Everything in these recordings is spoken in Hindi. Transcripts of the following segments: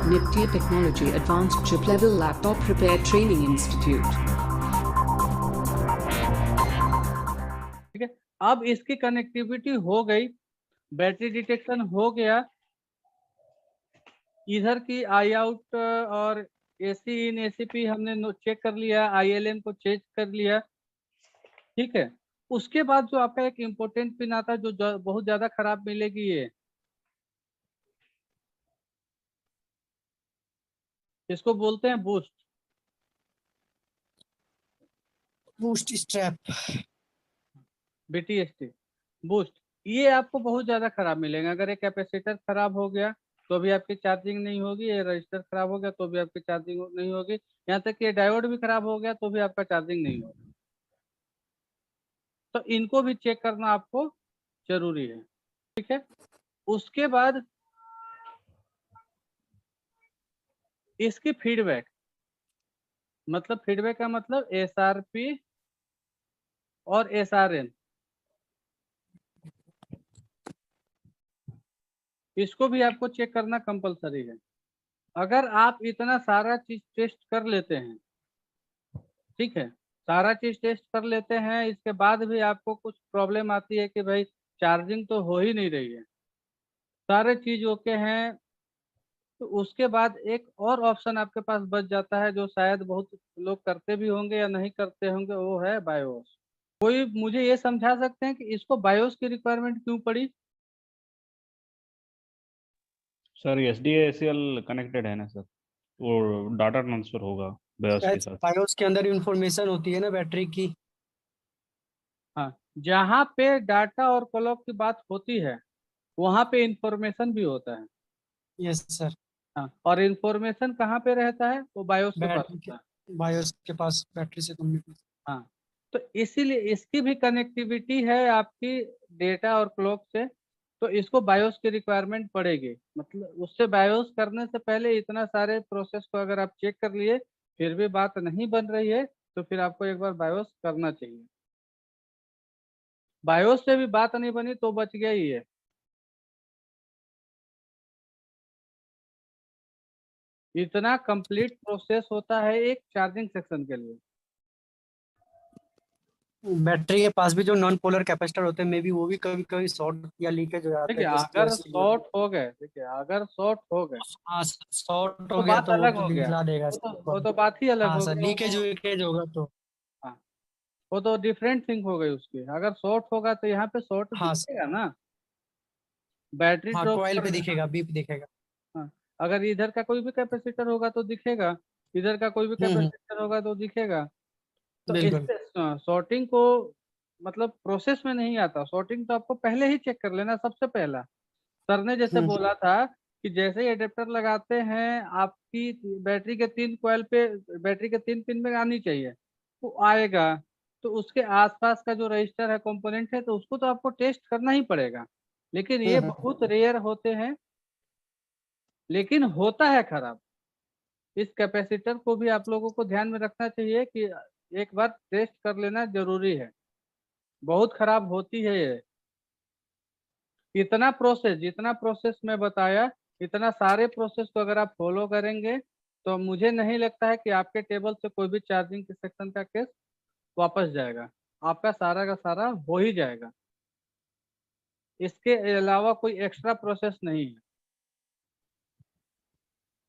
Nifty Technology Advanced Chip Level Laptop Repair Training Institute. ठीक है, अब इसकी कनेक्टिविटी हो गई, बैटरी डिटेक्शन हो गया, इधर की आई आउट और एसी इन एसीपी हमने चेक कर लिया, ILM को चेक कर लिया। ठीक है, उसके बाद जो आपका एक इम्पोर्टेंट पिन आता है जो बहुत ज्यादा खराब मिलेगी, ये इसको बोलते हैं बूस्ट स्ट्रैप, BTST बूस्ट। ये आपको बहुत ज्यादा खराब मिलेगा। अगर एक कैपेसिटर खराब हो गया तो भी आपकी चार्जिंग नहीं होगी, ये रजिस्टर खराब हो गया तो भी आपकी चार्जिंग नहीं होगी, यहाँ तक कि डायोड भी खराब हो गया तो भी आपका चार्जिंग नहीं होगा। तो इनको भी चेक करना आपको जरूरी है। ठीक है, उसके बाद इसकी फीडबैक, मतलब फीडबैक का मतलब SRP और SRM, इसको भी आपको चेक करना कंपलसरी है। अगर आप इतना सारा चीज टेस्ट कर लेते हैं, ठीक है, सारा चीज टेस्ट कर लेते हैं, इसके बाद भी आपको कुछ प्रॉब्लम आती है कि भाई चार्जिंग तो हो ही नहीं रही है, सारे चीज ओके हैं, तो उसके बाद एक और ऑप्शन आपके पास बच जाता है जो शायद बहुत लोग करते भी होंगे या नहीं करते होंगे, वो है बायोस। कोई मुझे ये समझा सकते हैं कि इसको बायोस की रिक्वायरमेंट क्यों पड़ी? सर SDACL कनेक्टेड है ना सर, वो डाटा ट्रांसफर होगा BIOS के साथ। बायोस के अंदर इंफॉर्मेशन होती है ना बैटरी की। हाँ, जहाँ पे डाटा और क्लॉक की बात होती है वहां पे इंफॉर्मेशन भी होता है। Yes sir. हाँ, और इंफॉर्मेशन कहाँ पे रहता है? वो बायोस के पास बैटरी के होता है। बायोस के पास बैटरी से कम्युनिकेशन। हाँ, तो इसीलिए इसकी भी कनेक्टिविटी है आपकी डेटा और क्लॉक से, तो इसको बायोस की रिक्वायरमेंट पड़ेगी। मतलब उससे बायोस करने से पहले इतना सारे प्रोसेस को अगर आप चेक कर लिए फिर भी बात नहीं बन रही है तो फिर आपको एक बार बायोस करना चाहिए। बायोस से भी बात नहीं बनी तो बच गया ही है। इतना कंप्लीट प्रोसेस होता है एक चार्जिंग सेक्शन के लिए। बैटरी के पास भी जो नॉन पोलर कैपेसिटर होते हैं, मे बी वो भी कभी कभी शॉर्ट या लीकेज हो जाते देखिए हैं। अगर शॉर्ट हो गए, देखिए अगर शॉर्ट हो गए हाँ, शॉर्ट तो हो गया बात तो वो अलग तो हो गया, दिखला देगा वो तो बात ही अलग हाँ हो सर, गया लीकेज वो। वीकेज होगा तो। हाँ, वो तो डिफरेंट थिंग हो गई उसकी। अगर शॉर्ट होगा तो यहाँ पे शॉर्ट हाँ दिखेगा ना, बैटरी हाँ, ड्रॉप कॉइल कर पे देगा। दिखेगा, बीप दिखेगा। हाँ, अगर इधर का कोई भी कैपेसिटर होगा तो दिखेगा, इधर का कोई भी हम्म। कैपेसिटर होगा तो दिखेगा। तो बिल्कुल। इससे सॉर्टिंग को मतलब प्रोसेस में नहीं आता। सॉर्टिंग तो आपको पहले ही चेक कर लेना सबसे पहला। सर ने जैसे हम्म बोला था कि जैसे ही एडेप्टर लगाते हैं आपकी बैटरी के 3 कॉइल पे, बैटरी के 3 पिन में आनी चाहिए, वो आएगा। तो उसके आसपास का जो रजिस्टर है, कंपोनेंट है, तो उसको तो आपको टेस्ट करना ही पड़ेगा। लेकिन ये बहुत रेयर होते हैं, लेकिन होता है खराब। इस कैपेसिटर को भी आप लोगों को ध्यान में रखना चाहिए कि एक बार टेस्ट कर लेना जरूरी है। बहुत खराब होती है ये। इतना प्रोसेस, जितना प्रोसेस मैं बताया, इतना सारे प्रोसेस को अगर आप फॉलो करेंगे तो मुझे नहीं लगता है कि आपके टेबल से कोई भी चार्जिंग के सेक्शन का केस वापस जाएगा। आपका सारा का सारा हो ही जाएगा। इसके अलावा कोई एक्स्ट्रा प्रोसेस नहीं है।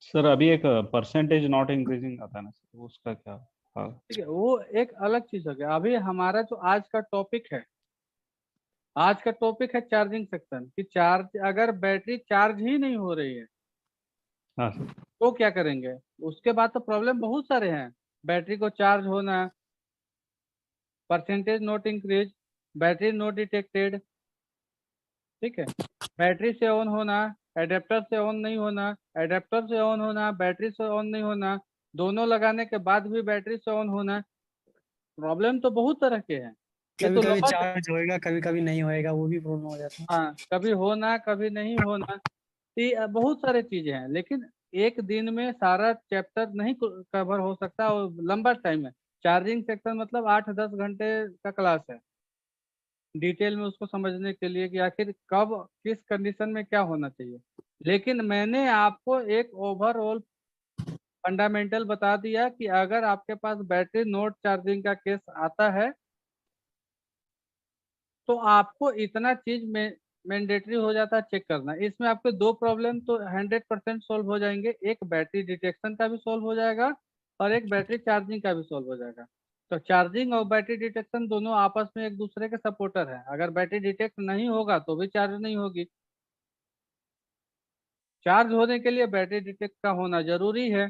सर अभी एक परसेंटेज नॉट इंक्रीजिंग आता है ना सर, उसका क्या? हाँ ठीक है, वो एक अलग चीज हो गया। अभी हमारा जो आज का टॉपिक है, आज का टॉपिक है चार्जिंग सेक्शन कि चार्ज, अगर बैटरी चार्ज ही नहीं हो रही है हाँ सर। तो क्या करेंगे? उसके बाद तो प्रॉब्लम बहुत सारे हैं। बैटरी को चार्ज होना, percentage not increase, battery not detected, ठीक है, बैटरी से ऑन होना, एडेप्टर से ऑन नहीं होना, एडेप्टर से ऑन होना, बैटरी से ऑन नहीं होना, दोनों लगाने के बाद भी बैटरी से ऑन होना। प्रॉब्लम तो बहुत तरह के हैं। ये कभी तो कभी लंबा चार्ज होएगा, कभी कभी नहीं होएगा, वो भी प्रॉब्लम हो जाता है। हाँ, कभी होना कभी नहीं होना, ये बहुत सारे चीजें हैं। लेकिन एक दिन में सारा चैप्टर नहीं कवर हो सकता और लंबा टाइम है। चार्जिंग सेक्शन मतलब 8-10 घंटे का क्लास है। डिटेल में उसको समझने के लिए कि आखिर कब किस कंडीशन में क्या होना चाहिए। लेकिन मैंने आपको एक ओवरऑल फंडामेंटल बता दिया कि अगर आपके पास बैटरी नोट चार्जिंग का केस आता है तो आपको इतना चीज में मैंडेटरी हो जाता है चेक करना। इसमें आपके दो प्रॉब्लम तो 100% सॉल्व हो जाएंगे, एक बैटरी डिटेक्शन का भी सॉल्व हो जाएगा और एक बैटरी चार्जिंग का भी सॉल्व हो जाएगा। तो चार्जिंग और बैटरी डिटेक्शन दोनों आपस में एक दूसरे के सपोर्टर है। अगर बैटरी डिटेक्ट नहीं होगा तो भी चार्ज नहीं होगी। चार्ज होने के लिए बैटरी डिटेक्ट का होना जरूरी है।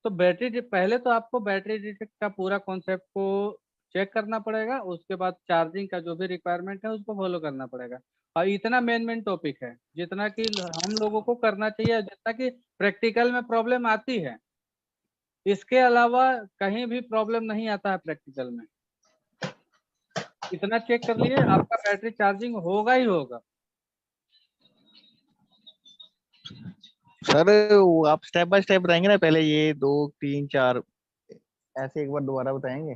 तो पहले तो आपको बैटरी डिटेक्ट का पूरा कॉन्सेप्ट को चेक करना पड़ेगा, उसके बाद चार्जिंग का जो भी रिक्वायरमेंट है उसको फॉलो करना पड़ेगा। और इतना मेन टॉपिक है जितना कि हम लोगों को करना चाहिए, जितना कि प्रैक्टिकल में प्रॉब्लम आती है। इसके अलावा कहीं भी प्रॉब्लम नहीं आता है प्रैक्टिकल में। इतना चेक कर लिए आपका बैटरी चार्जिंग होगा ही होगा। सर वो आप स्टेप बाय स्टेप बताएंगे ना, पहले ये 2 3 4 ऐसे एक बार दोबारा बताएंगे।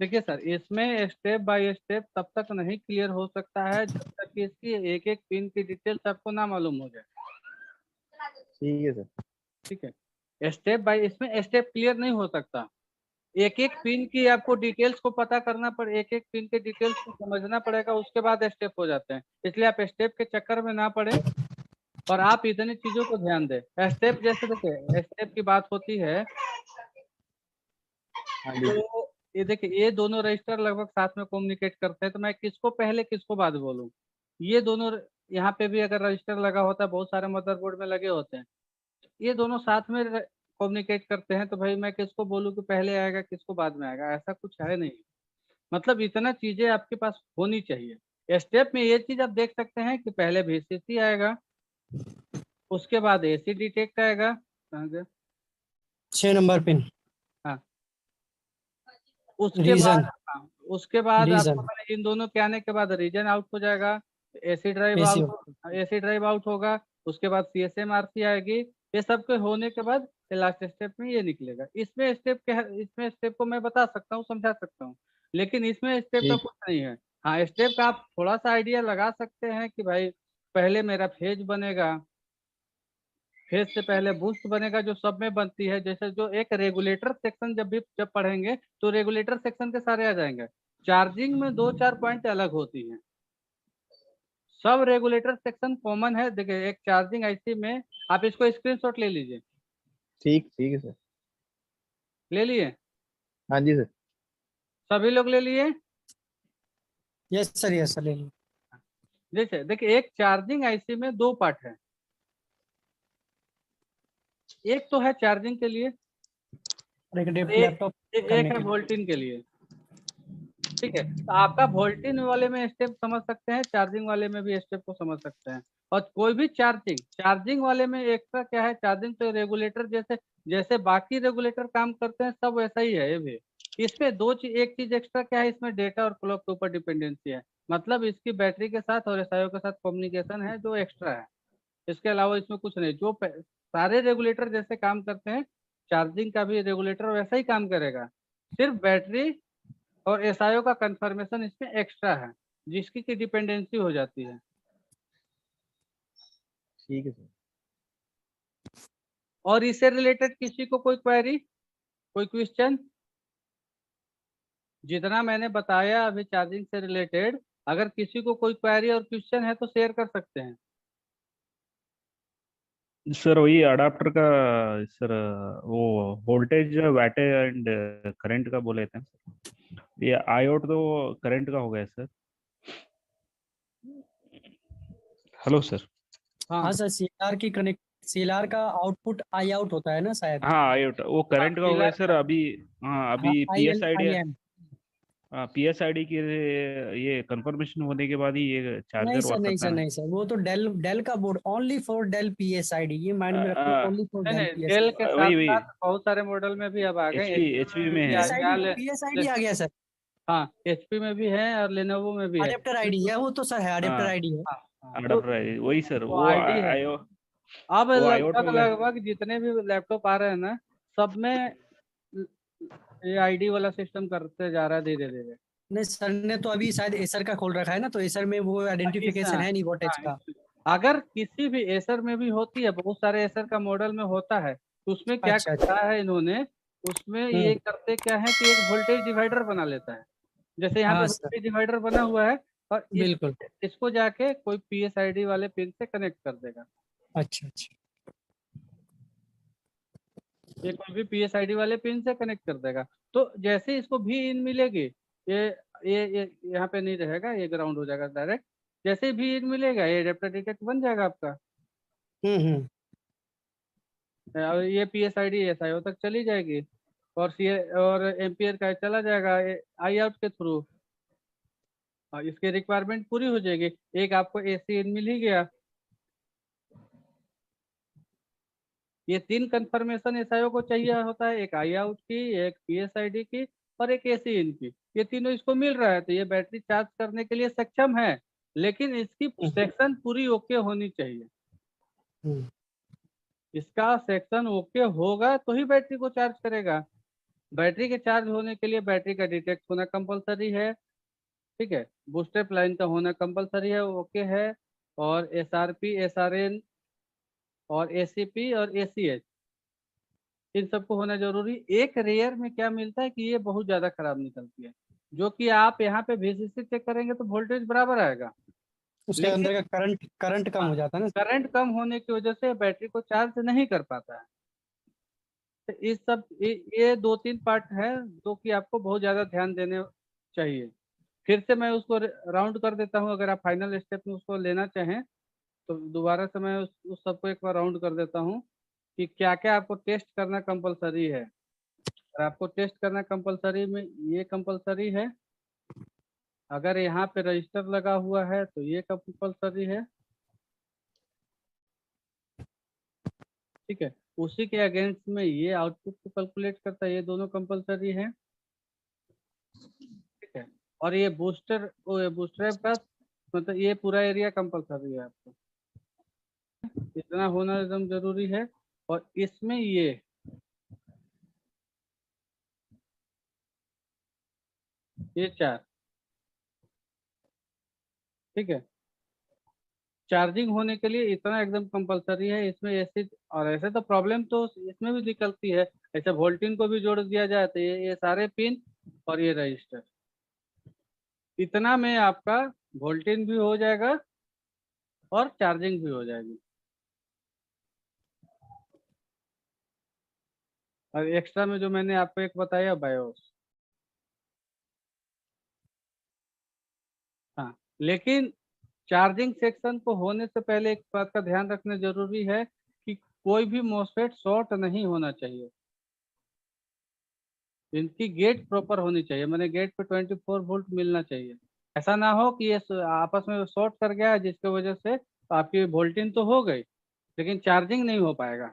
देखिए सर, इसमें स्टेप बाय स्टेप तब तक नहीं क्लियर हो सकता है जब तक कि इसकी एक एक पिन की डिटेल्स आपको ना मालूम हो जाए। ठीक है सर। ठीक है, स्टेप बाय इसमें स्टेप क्लियर नहीं हो सकता। एक एक पिन की आपको डिटेल्स को पता करना पड़े, एक एक पिन के डिटेल्स को समझना पड़ेगा, उसके बाद स्टेप हो जाते हैं। इसलिए आप स्टेप के चक्कर में ना पड़े और आप इतनी चीजों को ध्यान दें। स्टेप जैसे देखिए, स्टेप की बात होती है हाँ जी। तो ये देखिए, ये दोनों रजिस्टर लगभग साथ में कम्युनिकेट करते हैं, तो मैं किसको पहले किसको बाद बोलूं। ये दोनों यहाँ पे भी अगर रजिस्टर लगा होता है, बहुत सारे मदरबोर्ड में लगे होते हैं, ये दोनों साथ में कम्युनिकेट करते हैं, तो भाई मैं किसको बोलूं कि पहले आएगा किसको बाद में आएगा, ऐसा कुछ है नहीं। मतलब इतना चीजें आपके पास होनी चाहिए। स्टेप में ये चीज आप देख सकते हैं कि पहले VCC आएगा, उसके बाद AC डिटेक्ट आएगा। कहाँ गया? 6 नंबर पिन हाँ, उसके रीजन बाद हाँ, उसके बाद रीजन आपको मैंने इन दोनों के आने के बाद रीजन आउट हो जाएगा, AC drive AC out, AC drive out होगा, उसके बाद CSM-RC आएगी। ये सब के होने के बाद लास्ट स्टेप में ये निकलेगा। इसमें स्टेप को मैं बता सकता हूँ, समझा सकता हूँ, लेकिन इसमें स्टेप का ठीक। कुछ नहीं है। हाँ, स्टेप का आप थोड़ा सा आइडिया लगा सकते हैं कि भाई पहले मेरा फेज बनेगा, फेज से पहले बूस्ट बनेगा, जो सब में बनती है। जैसे जो एक रेगुलेटर सेक्शन जब पढ़ेंगे तो रेगुलेटर सेक्शन के सारे आ जाएंगे। चार्जिंग में 2-4 पॉइंट अलग होती हैं, सब रेगुलेटर सेक्शन कॉमन है। देखिए, एक चार्जिंग IC में आप इसको स्क्रीनशॉट ले लीजिए। ठीक है सर। ले लिए? हाँ जी सर। सभी लोग ले लिए? यस सर ले लो। जैसे देखिए, एक चार्जिंग IC में 2 पार्ट है। एक तो है चार्जिंग के लिए, और एक लैपटॉप एक करने है के लिए। वोल्टिन के लिए। ठीक है, तो आपका वोल्टिन वाले में स्टेप समझ सकते हैं, चार्जिंग वाले में भी स्टेप को समझ सकते हैं। और कोई भी चार्जिंग वाले में एक्स्ट्रा क्या है, चार्जिंग तो रेगुलेटर जैसे जैसे बाकी रेगुलेटर काम करते हैं सब वैसा ही है ये भी। इसमें एक चीज एक्स्ट्रा क्या है, इसमें डेटा और क्लॉक के ऊपर डिपेंडेंसी है। मतलब इसकी बैटरी के साथ और SIO के साथ कम्युनिकेशन है जो एक्स्ट्रा है। इसके अलावा इसमें कुछ नहीं। सारे रेगुलेटर जैसे काम करते हैं, चार्जिंग का भी रेगुलेटर वैसा ही काम करेगा। सिर्फ बैटरी और SIO का कंफर्मेशन इसमें एक्स्ट्रा है, जिसकी की डिपेंडेंसी हो जाती है। ठीक है सर। और इससे रिलेटेड किसी को कोई क्वेरी, कोई क्वेश्चन? जितना मैंने बताया अभी चार्जिंग से रिलेटेड, अगर किसी को कोई क्वेरी और क्वेश्चन है तो शेयर कर सकते हैं। सर वही अडाप्टर का सर, वो वोल्टेज वाट एंड करंट का बोले थे। ये आयोट तो करंट का हो गया सर। Hello sir. हाँ सर, CLR का आउटपुट आई आउट होता है ना शायद। हाँ आयोट वो करंट का हो गया सर का अभी। हाँ हाँ, अभी IM PSID की ये कंफर्मेशन होने के बाद ही ये चार्जर वर्क करता है ना। नहीं सर, वो तो डेल का board, only for Dell PSID, ये माइंड में रखो, ओनली फॉर नहीं डेल नहीं, डेल के PSID। साथ वही साथ बहुत सारे मॉडल में भी अब आ गए। HP HP में में भी है। PSID आ गया सर। हाँ, HP में भी है और लेनोवो में भी है। अडेप्टर आईडी है वो तो सर, है अडेप्टर हाँ आईडी है। हाँ हाँ, तो अडाप्टर है वही सर। वो ID है। अब वो आयोट लगभग हो गया। लगभग जितने भी लैपटॉप आ रहे हैं ना, सब में ये आईडी वाला सिस्टम करते जा रहा है धीरे धीरे। नहीं सर ने तो अभी शायद एसर का खोल रखा है ना, तो एसर में वो आइडेंटिफिकेशन है नहीं वोल्टेज का। अगर किसी भी एसर में भी होती है, बहुत सारे एसर का मॉडल में होता है, तो उसमें क्या अच्छा, करता है इन्होंने, उसमें ये करते क्या है कि एक वोल्टेज डिवाइडर बना लेता है। जैसे यहाँ पे हाँ सर, वोल्टेज डिवाइडर बना हुआ है, और बिल्कुल। इसको जाके कोई पीएसआईडी वाले पिन से कनेक्ट कर देगा। अच्छा अच्छा, ये कोई भी पीएसआईडी वाले पिन से कनेक्ट कर देगा। तो जैसे ही इसको भी इन मिलेगी, ये यहाँ पे नहीं रहेगा, ये ग्राउंड हो जाएगा डायरेक्ट। जैसे ही भी इन मिलेगा, ये एडेप्टर डिटेक्ट बन जाएगा आपका, हम्म। और ये पीएसआईडी एसआईओ तक चली जाएगी, और सी और एम्पियर का चला जाएगा आई आउट के थ्रू, और इसकी रिक्वायरमेंट पूरी हो जाएगी। एक आपको एसी इन मिल ही गया। ये 3 कंफर्मेशन एसआईओ को चाहिए होता है, एक आई आउट की, एक पीएसआईडी की, और एक एसी इन की। ये तीनों इसको मिल रहा है, तो ये बैटरी चार्ज करने के लिए सक्षम है, लेकिन इसकी सेक्शन पूरी ओके होनी चाहिए। इसका सेक्शन ओके होगा तो ही बैटरी को चार्ज करेगा। बैटरी के चार्ज होने के लिए बैटरी का डिटेक्ट होना कंपलसरी है, ठीक है, बूस्टर लाइन का होना कंपलसरी है, ओके है, और एसआरपी, एसआरएन, और एसीपी और एसीएच, इन सबको होना जरूरी। एक रेयर में क्या मिलता है कि ये बहुत ज्यादा खराब निकलती है, जो कि आप यहाँ पे वीसीसी चेक करेंगे तो वोल्टेज बराबर आएगा, उसके अंदर का करंट कम हो जाता है ना। करंट कम होने की वजह से बैटरी को चार्ज नहीं कर पाता है। तो इस सब ये 2-3 पार्ट है जो कि आपको बहुत ज्यादा ध्यान देने चाहिए। फिर से मैं उसको राउंड कर देता हूँ, अगर आप फाइनल स्टेप में उसको लेना चाहें तो दोबारा से मैं उस सबको एक बार राउंड कर देता हूँ कि क्या क्या आपको टेस्ट करना कंपलसरी है। अगर आपको टेस्ट करना कंपलसरी में ये कंपलसरी है, अगर यहाँ पे रजिस्टर लगा हुआ है तो ये कंपलसरी है, ठीक है। उसी के अगेंस्ट में ये आउटपुट को कैलकुलेट करता है, ये दोनों कंपलसरी है, ठीक है। और ये बूस्टर का मतलब ये पूरा एरिया कंपलसरी है आपको, इतना होना एकदम जरूरी है। और इसमें ये 4, ठीक है। चार्जिंग होने के लिए इतना एकदम कंपलसरी है इसमें। ऐसे और ऐसे तो प्रॉब्लम तो इसमें भी निकलती है, ऐसे वोल्टिन को भी जोड़ दिया जाए तो ये सारे पिन और ये रजिस्टर, इतना में आपका वोल्टिन भी हो जाएगा और चार्जिंग भी हो जाएगी। और एक्स्ट्रा में जो मैंने आपको एक बताया बायोस, हाँ, लेकिन चार्जिंग सेक्शन को होने से पहले एक बात का ध्यान रखना जरूरी है कि कोई भी मॉसफेट शॉर्ट नहीं होना चाहिए, इनकी गेट प्रॉपर होनी चाहिए, मैंने गेट पे 24 वोल्ट मिलना चाहिए। ऐसा ना हो कि ये आपस में शॉर्ट कर गया जिसकी वजह से आपकी वोल्टिंग तो हो गई लेकिन चार्जिंग नहीं हो पाएगा।